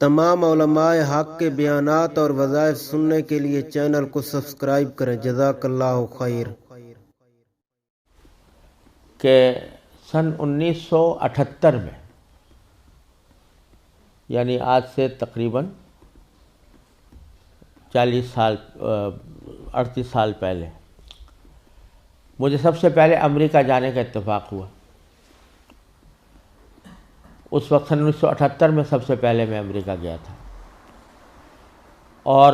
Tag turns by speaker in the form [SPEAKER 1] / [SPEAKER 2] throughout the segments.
[SPEAKER 1] تمام علماء حق کے بیانات اور وظائف سننے کے لیے چینل کو سبسکرائب کریں۔ جزاک اللہ خیر۔
[SPEAKER 2] کہ سن 1978 میں، یعنی آج سے تقریباً 38 سال پہلے مجھے سب سے پہلے امریکہ جانے کا اتفاق ہوا۔ اس وقت سن 1978 میں سب سے پہلے میں امریکہ گیا تھا، اور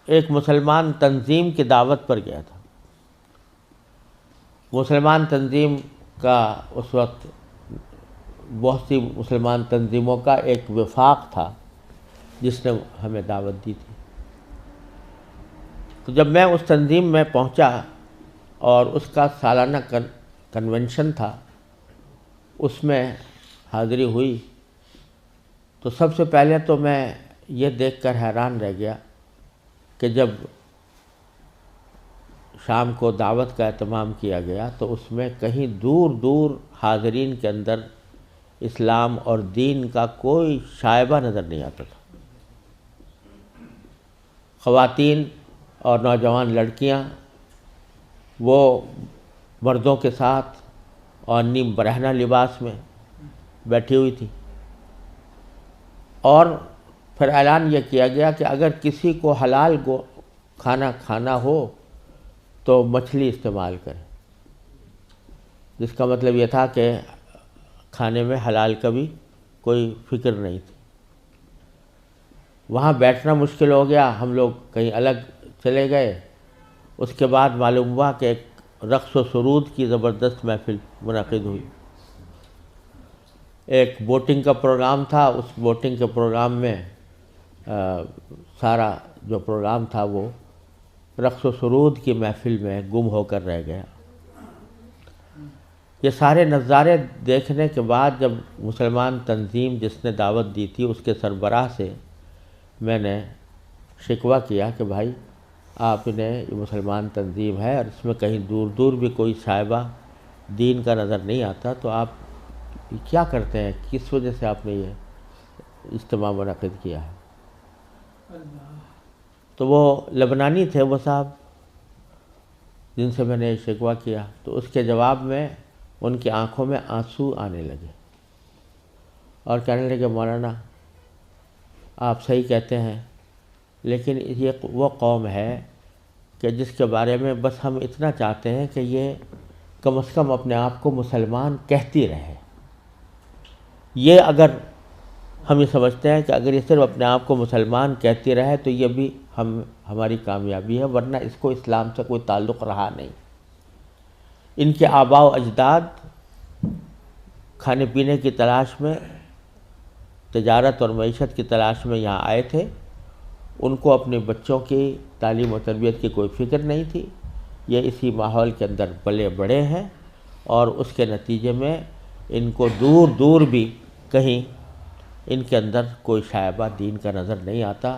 [SPEAKER 2] ایک مسلمان تنظیم کی دعوت پر گیا تھا۔ مسلمان تنظیم کا اس وقت بہت سی مسلمان تنظیموں کا ایک وفاق تھا جس نے ہمیں دعوت دی تھی۔ تو جب میں اس تنظیم میں پہنچا اور اس کا سالانہ کنونشن تھا، اس میں حاضری ہوئی، تو سب سے پہلے تو میں یہ دیکھ کر حیران رہ گیا کہ جب شام کو دعوت کا اہتمام کیا گیا تو اس میں کہیں دور دور حاضرین کے اندر اسلام اور دین کا کوئی شائبہ نظر نہیں آتا تھا۔ خواتین اور نوجوان لڑکیاں وہ مردوں کے ساتھ اور نیم برہنہ لباس میں بیٹھی ہوئی تھی، اور پھر اعلان یہ کیا گیا کہ اگر کسی کو حلال کھانا کھانا ہو تو مچھلی استعمال کرے، جس کا مطلب یہ تھا کہ کھانے میں حلال کا بھی کوئی فکر نہیں تھی۔ وہاں بیٹھنا مشکل ہو گیا، ہم لوگ کہیں الگ چلے گئے۔ اس کے بعد معلوم ہوا کہ ایک رقص و سرود کی زبردست محفل منعقد ہوئی۔ ایک بوٹنگ کا پروگرام تھا، اس بوٹنگ کے پروگرام میں سارا جو پروگرام تھا وہ رقص و سرود کی محفل میں گم ہو کر رہ گیا۔ یہ سارے نظارے دیکھنے کے بعد جب مسلمان تنظیم جس نے دعوت دی تھی اس کے سربراہ سے میں نے شکوہ کیا کہ بھائی آپ نے یہ مسلمان تنظیم ہے اور اس میں کہیں دور دور بھی کوئی شائبہ دین کا نظر نہیں آتا، تو آپ کیا کرتے ہیں، کس وجہ سے آپ نے یہ اجتماع منعقد کیا ہے؟ تو وہ لبنانی تھے وہ صاحب جن سے میں نے شکوہ کیا، تو اس کے جواب میں ان کی آنکھوں میں آنسو آنے لگے اور کہنے لگے مولانا آپ صحیح کہتے ہیں، لیکن یہ وہ قوم ہے کہ جس کے بارے میں بس ہم اتنا چاہتے ہیں کہ یہ کم از کم اپنے آپ کو مسلمان کہتی رہے۔ یہ اگر ہم یہ سمجھتے ہیں کہ اگر یہ صرف اپنے آپ کو مسلمان کہتی رہے تو یہ بھی ہماری کامیابی ہے، ورنہ اس کو اسلام سے کوئی تعلق رہا نہیں۔ ان کے آباء و اجداد کھانے پینے کی تلاش میں، تجارت اور معیشت کی تلاش میں یہاں آئے تھے، ان کو اپنے بچوں کی تعلیم و تربیت کی کوئی فکر نہیں تھی۔ یہ اسی ماحول کے اندر پلے بڑے ہیں، اور اس کے نتیجے میں ان کو دور دور بھی کہیں ان کے اندر کوئی شائبہ دین کا نظر نہیں آتا۔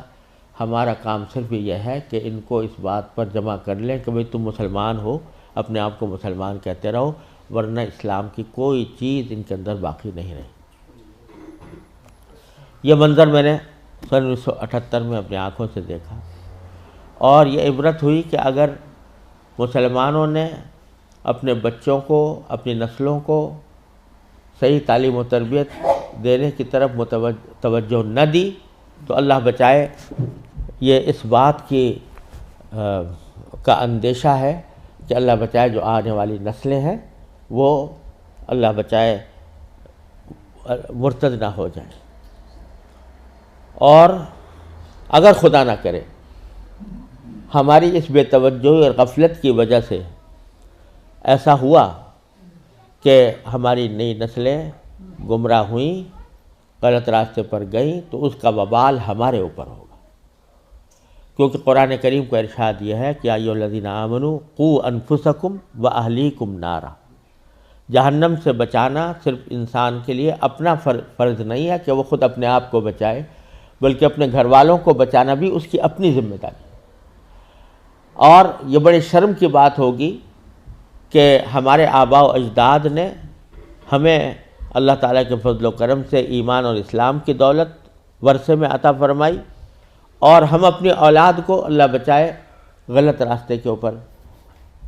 [SPEAKER 2] ہمارا کام صرف یہ ہے کہ ان کو اس بات پر جمع کر لیں کہ بھئی تم مسلمان ہو، اپنے آپ کو مسلمان کہتے رہو، ورنہ اسلام کی کوئی چیز ان کے اندر باقی نہیں رہی۔ یہ منظر میں نے سن 1978 میں اپنی آنکھوں سے دیکھا، اور یہ عبرت ہوئی کہ اگر مسلمانوں نے اپنے بچوں کو، اپنی نسلوں کو صحیح تعلیم و تربیت دینے کی طرف توجہ نہ دی تو اللہ بچائے یہ اس بات کی کا اندیشہ ہے کہ اللہ بچائے جو آنے والی نسلیں ہیں وہ اللہ بچائے مرتد نہ ہو جائیں، اور اگر خدا نہ کرے ہماری اس بے توجہی اور غفلت کی وجہ سے ایسا ہوا کہ ہماری نئی نسلیں گمراہ ہوئیں، غلط راستے پر گئیں، تو اس کا وبال ہمارے اوپر ہوگا، کیونکہ قرآن کریم کا ارشاد یہ ہے کہ یا ایھا الذین آمنوا قوا انفسکم واہلیکم نارا۔ جہنم سے بچانا صرف انسان کے لیے اپنا فرض نہیں ہے کہ وہ خود اپنے آپ کو بچائے، بلکہ اپنے گھر والوں کو بچانا بھی اس کی اپنی ذمہ داری ہے۔ اور یہ بڑی شرم کی بات ہوگی کہ ہمارے آباء و اجداد نے ہمیں اللہ تعالیٰ کے فضل و کرم سے ایمان اور اسلام کی دولت ورثے میں عطا فرمائی، اور ہم اپنی اولاد کو اللہ بچائے غلط راستے کے اوپر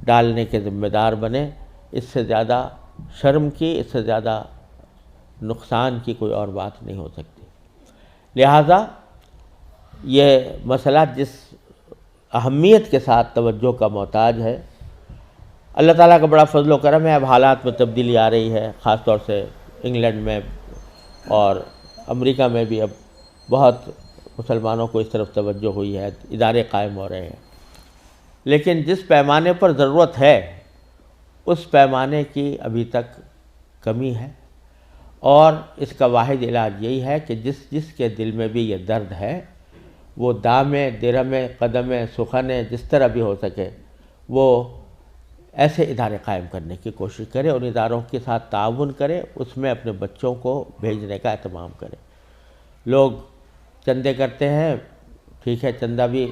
[SPEAKER 2] ڈالنے کے ذمہ دار بنے۔ اس سے زیادہ شرم کی، اس سے زیادہ نقصان کی کوئی اور بات نہیں ہو سکتی۔ لہٰذا یہ مسئلہ جس اہمیت کے ساتھ توجہ کا محتاج ہے، اللہ تعالیٰ کا بڑا فضل و کرم ہے، اب حالات میں تبدیلی آ رہی ہے، خاص طور سے انگلینڈ میں اور امریکہ میں بھی اب بہت مسلمانوں کو اس طرف توجہ ہوئی ہے، ادارے قائم ہو رہے ہیں، لیکن جس پیمانے پر ضرورت ہے اس پیمانے کی ابھی تک کمی ہے، اور اس کا واحد علاج یہی ہے کہ جس کے دل میں بھی یہ درد ہے وہ دامے درہمے قدمے سخنے جس طرح بھی ہو سکے وہ ایسے ادارے قائم کرنے کی کوشش کرے، ان اداروں کے ساتھ تعاون کرے، اس میں اپنے بچوں کو بھیجنے کا اہتمام کرے۔ لوگ چندے کرتے ہیں، ٹھیک ہے، چندہ بھی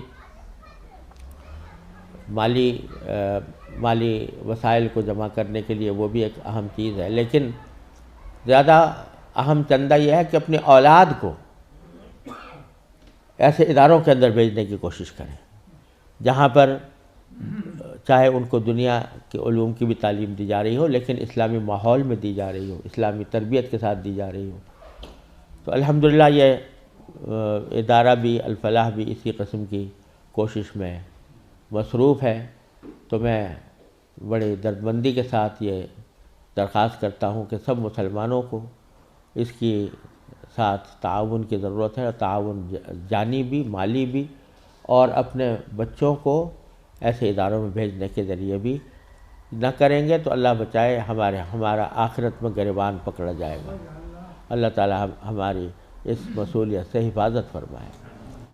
[SPEAKER 2] مالی وسائل کو جمع کرنے کے لیے وہ بھی ایک اہم چیز ہے، لیکن زیادہ اہم چندہ یہ ہے کہ اپنی اولاد کو ایسے اداروں کے اندر بھیجنے کی کوشش کریں جہاں پر چاہے ان کو دنیا کے علوم کی بھی تعلیم دی جا رہی ہو، لیکن اسلامی ماحول میں دی جا رہی ہو، اسلامی تربیت کے ساتھ دی جا رہی ہو۔ تو الحمدللہ یہ ادارہ بھی، الفلاح بھی اسی قسم کی کوشش میں مصروف ہے۔ تو میں بڑی دردمندی کے ساتھ یہ درخواست کرتا ہوں کہ سب مسلمانوں کو اس کی ساتھ تعاون کی ضرورت ہے، تعاون جانی بھی، مالی بھی، اور اپنے بچوں کو ایسے اداروں میں بھیجنے کے ذریعے بھی نہ کریں گے تو اللہ بچائے ہمارا آخرت میں گریبان پکڑا جائے گا۔ اللہ تعالی ہماری اس مسئولیت سے حفاظت فرمائے۔